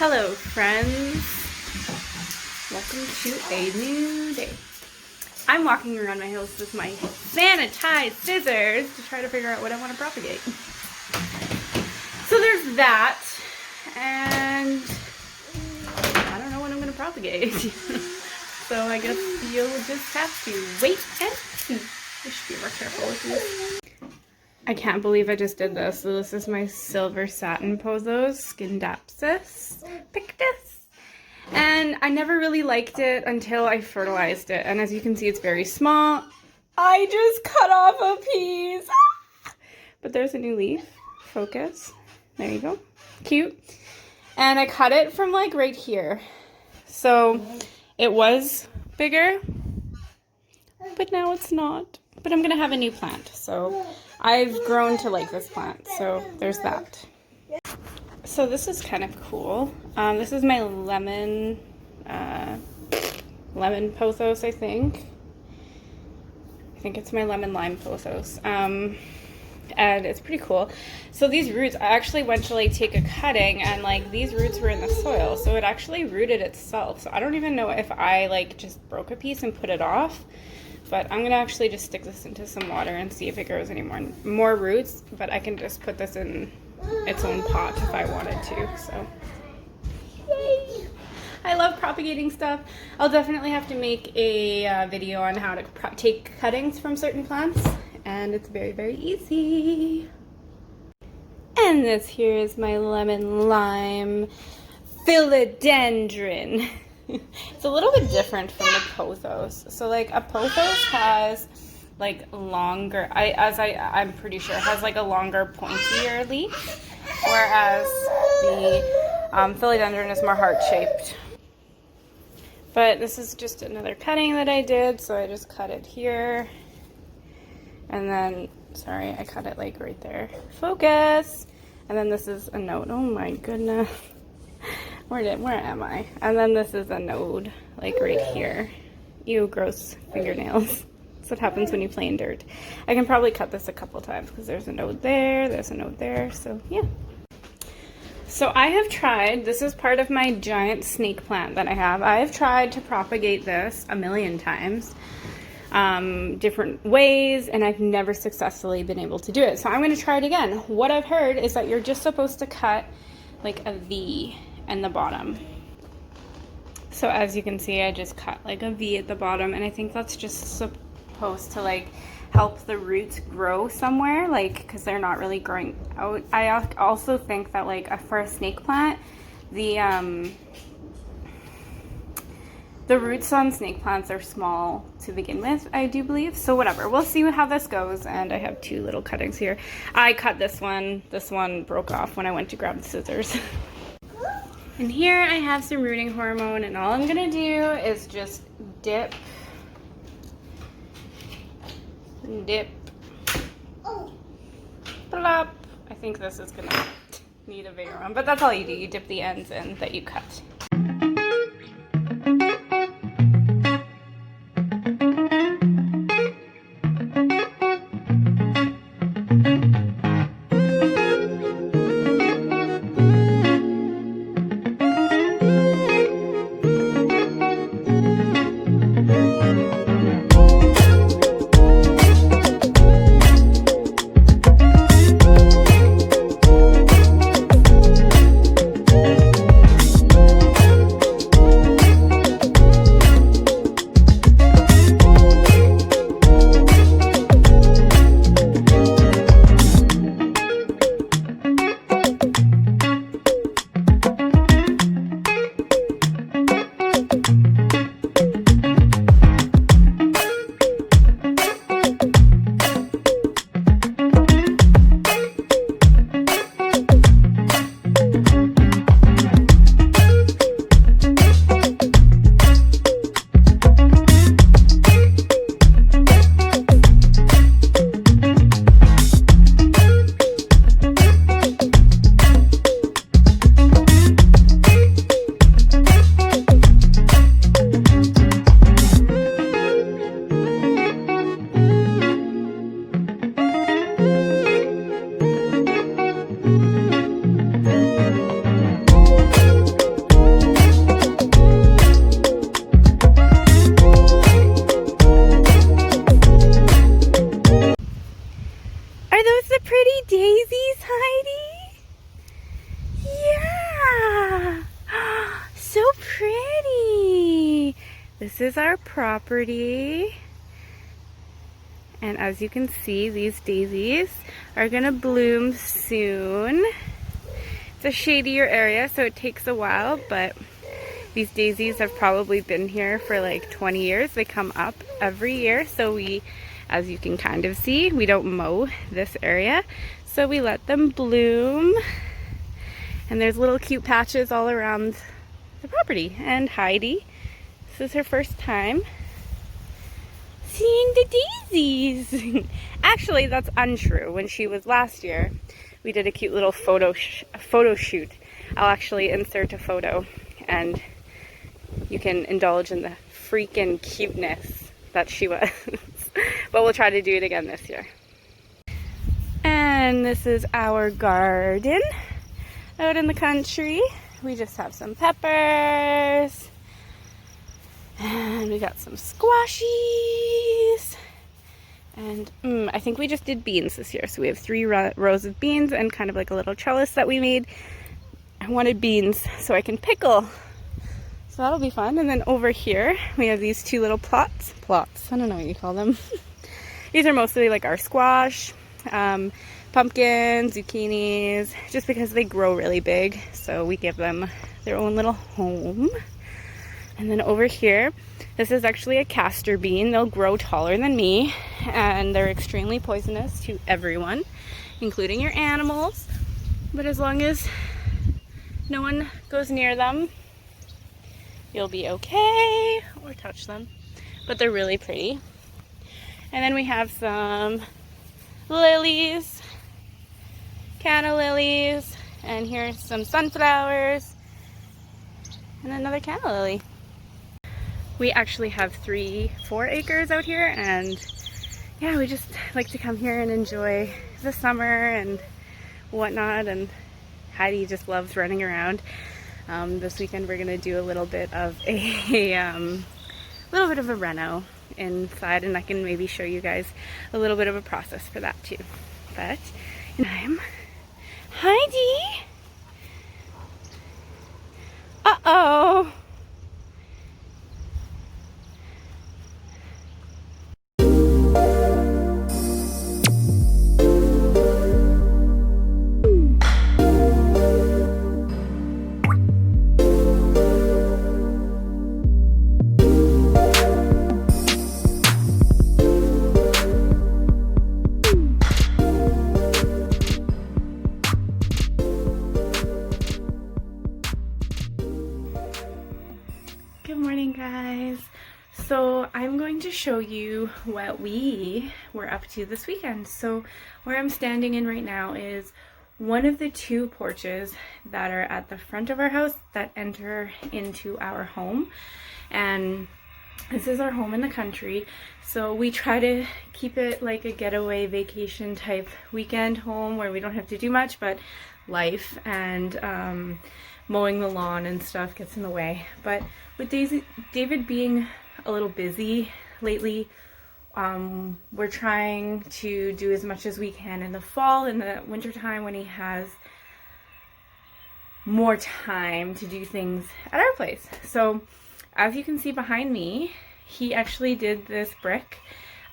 Hello friends, welcome to a new day. I'm walking around my house with my sanitized scissors to try to figure out what I want to propagate. So there's that, and I don't know what I'm going to propagate. So I guess you'll just have to wait and see. I should be more careful with these. I can't believe I just did this. So this is my silver satin Pozos Skindapsis Pictus. And I never really liked it until I fertilized it. And as you can see, it's very small. I just cut off a piece. But there's a new leaf. Focus. There you go. Cute. And I cut it from like right here. So it was bigger, but now it's not. But I'm going to have a new plant. So I've grown to like this plant, so there's that. So this is kind of cool. This is my lemon pothos, I think. I think it's my lemon lime pothos. And it's pretty cool. So these roots, I actually went to like take a cutting, and like these roots were in the soil, so it actually rooted itself. So I don't even know if I like just broke a piece and put it off. But I'm going to actually just stick this into some water and see if it grows any more roots. But I can just put this in its own pot if I wanted to. So, yay! I love propagating stuff. I'll definitely have to make a video on how to take cuttings from certain plants. And it's very, very easy. And this here is my lemon lime philodendron. It's a little bit different from the pothos. So like a pothos has like longer, I'm pretty sure it has like a longer pointier leaf, whereas the philodendron is more heart-shaped. But this is just another cutting that I did, so I just cut it here. And then, sorry, I cut it like right there. Focus! And then this is a note. Oh my goodness. Where am I? And then this is a node, like right here. Ew, gross fingernails. That's what happens when you play in dirt. I can probably cut this a couple times because there's a node there, there's a node there, so yeah. So I have tried, this is part of my giant snake plant that I have. I have tried to propagate this a million times, different ways, and I've never successfully been able to do it. So I'm going to try it again. What I've heard is that you're just supposed to cut like a V in the bottom. So as you can see, I just cut like a V at the bottom, and I think that's just supposed to like help the roots grow somewhere, like because they're not really growing out. I also think that like for a snake plant, the roots on snake plants are small to begin with, I do believe. So whatever, we'll see how this goes. And I have two little cuttings here. I cut this one broke off when I went to grab the scissors. And here I have some rooting hormone, and all I'm gonna do is just dip, plop. I think this is gonna need a bigger one, but that's all you do. You dip the ends in that you cut. is our property. And as you can see, these daisies are gonna bloom soon. It's a shadier area, so it takes a while, but these daisies have probably been here for like 20 years. They come up every year, so we, as you can kind of see, we don't mow this area, so we let them bloom. And there's little cute patches all around the property. And Heidi, this is her first time seeing the daisies. Actually, that's untrue. When she was last year, we did a cute little photo shoot. I'll actually insert a photo and you can indulge in the freaking cuteness that she was. But we'll try to do it again this year. And this is our garden out in the country. We just have some peppers. And we got some squashies. And I think we just did beans this year. So we have 3 rows of beans and kind of like a little trellis that we made. I wanted beans so I can pickle. So that'll be fun. And then over here, we have these 2 little plots. I don't know what you call them. These are mostly like our squash, pumpkins, zucchinis, just because they grow really big. So we give them their own little home. And then over here, this is actually a castor bean. They'll grow taller than me, and they're extremely poisonous to everyone, including your animals. But as long as no one goes near them, you'll be okay, or touch them. But they're really pretty. And then we have some lilies, canna lilies, and here's some sunflowers, and another canna lily. We actually have 4 acres out here, and yeah, we just like to come here and enjoy the summer and whatnot, and Heidi just loves running around. This weekend we're gonna do a little bit of a reno inside, and I can maybe show you guys a little bit of a process for that too. But I'm Heidi. Uh-oh. Good morning, guys. So I'm going to show you what we were up to this weekend. So where I'm standing in right now is one of the 2 porches that are at the front of our house that enter into our home. And this is our home in the country. So we try to keep it like a getaway vacation type weekend home where we don't have to do much, but life and mowing the lawn and stuff gets in the way. But with David being a little busy lately, we're trying to do as much as we can in the fall, in the winter time when he has more time to do things at our place. So as you can see behind me, he actually did this brick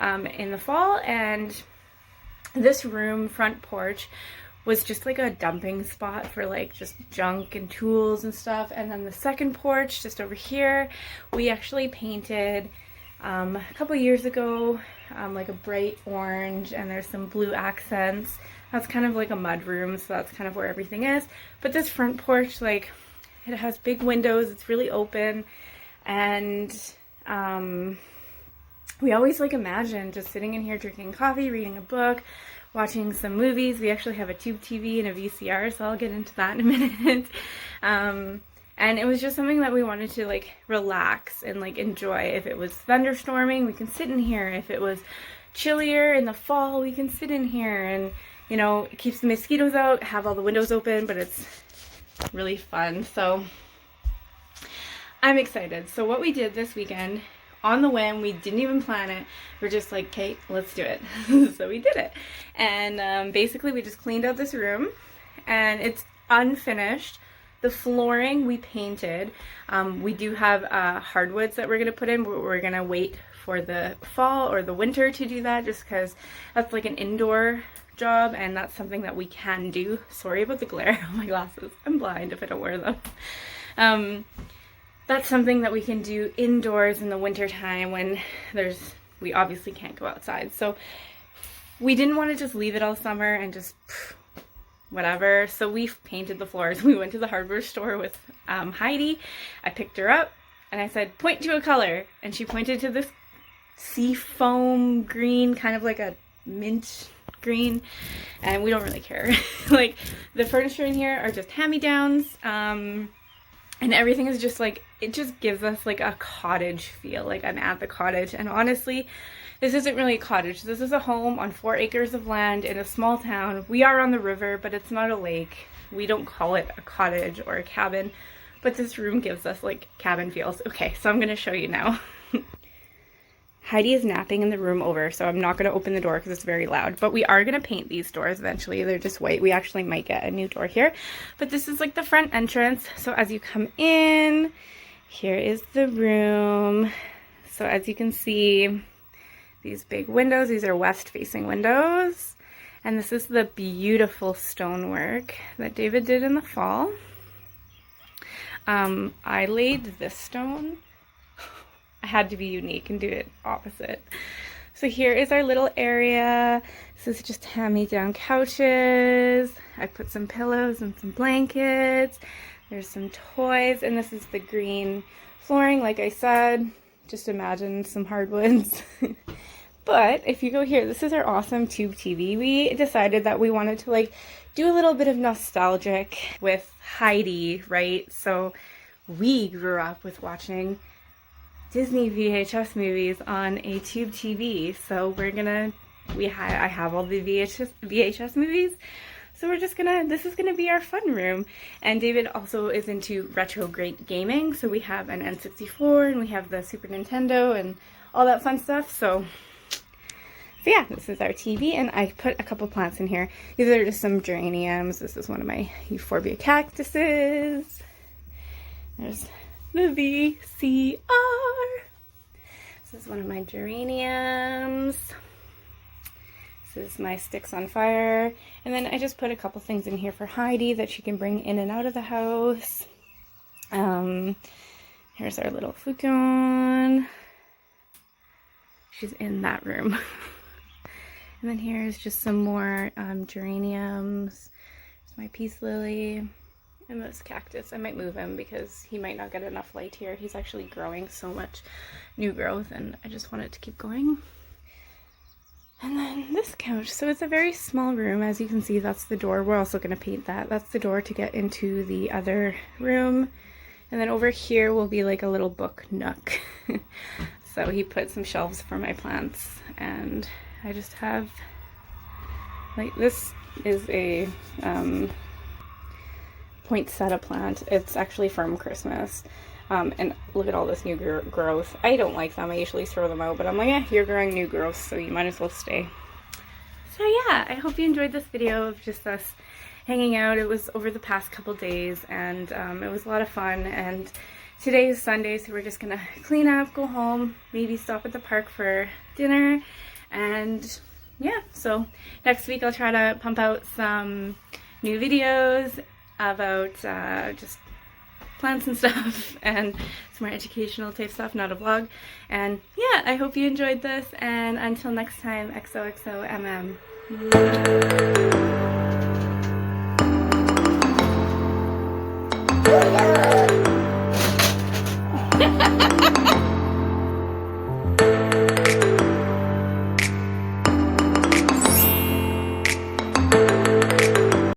in the fall, and this room front porch was just like a dumping spot for like just junk and tools and stuff. And then the second porch just over here, we actually painted a couple years ago like a bright orange, and there's some blue accents. That's kind of like a mud room, so that's kind of where everything is. But this front porch, like, it has big windows, it's really open, and we always like imagine just sitting in here drinking coffee, reading a book, watching some movies. We actually have a tube TV and a VCR, so I'll get into that in a minute. And it was just something that we wanted to like relax and like enjoy. If it was thunderstorming, we can sit in here. If it was chillier in the fall, we can sit in here, and you know, it keeps the mosquitoes out, have all the windows open, but it's really fun. So I'm excited. So what we did this weekend, on the whim, we didn't even plan it. We're just like, okay, let's do it. So we did it. And basically we just cleaned out this room, and it's unfinished, The flooring we painted. We do have hardwoods that we're going to put in, but we're going to wait for the fall or the winter to do that, just because that's like an indoor job and that's something that we can do. Sorry about the glare on my glasses. I'm blind if I don't wear them. That's something that we can do indoors in the winter time when we obviously can't go outside. So we didn't want to just leave it all summer and just whatever. So we painted the floors. We went to the hardware store with Heidi. I picked her up and I said, point to a color. And she pointed to this sea foam green, kind of like a mint green. And we don't really care. Like the furniture in here are just hand-me-downs. And everything is just like, it just gives us like a cottage feel, like I'm at the cottage. And honestly, this isn't really a cottage. This is a home on 4 acres of land in a small town. We are on the river, but it's not a lake. We don't call it a cottage or a cabin, but this room gives us like cabin feels. Okay, so I'm gonna show you now. Heidi is napping in the room over, so I'm not going to open the door because it's very loud. But we are going to paint these doors eventually. They're just white. We actually might get a new door here. But this is like the front entrance. So as you come in, here is the room. So as you can see, these big windows, these are west-facing windows. And this is the beautiful stonework that David did in the fall. I laid this stone. I had to be unique and do it opposite. So here is our little area. This is just hand-me-down couches. I put some pillows and some blankets. There's some toys, and this is the green flooring, like I said. Just imagine some hardwoods. But if you go here, this is our awesome tube TV. We decided that we wanted to like do a little bit of nostalgic with Heidi, right? So we grew up with watching Disney VHS movies on a tube TV. So I have all the VHS movies. So we're just this is gonna be our fun room. And David also is into retro great gaming. So we have an N64 and we have the Super Nintendo and all that fun stuff. So yeah, this is our TV, and I put a couple plants in here. These are just some geraniums. This is one of my euphorbia cactuses. There's the VCR. This is one of my geraniums. This is my sticks on fire. And then I just put a couple things in here for Heidi that she can bring in and out of the house. Here's our little futon. She's in that room. And then here's just some more geraniums. There's my peace lily. And this cactus, I might move him because he might not get enough light here. He's actually growing so much new growth and I just want it to keep going. And then this couch. So it's a very small room. As you can see, that's the door. We're also going to paint that. That's the door to get into the other room. And then over here will be like a little book nook. So he put some shelves for my plants. And I just have, like, this is a poinsettia plant. It's actually from Christmas. And look at all this new growth. I don't like them. I usually throw them out, but I'm like, yeah, you're growing new growth, so you might as well stay. So yeah, I hope you enjoyed this video of just us hanging out. It was over the past couple days, and it was a lot of fun. And today is Sunday, so we're just gonna clean up, go home, maybe stop at the park for dinner, and yeah, so next week I'll try to pump out some new videos about just plants and stuff and some more educational type stuff, not a vlog. And yeah, I hope you enjoyed this, and until next time, XOXO MM.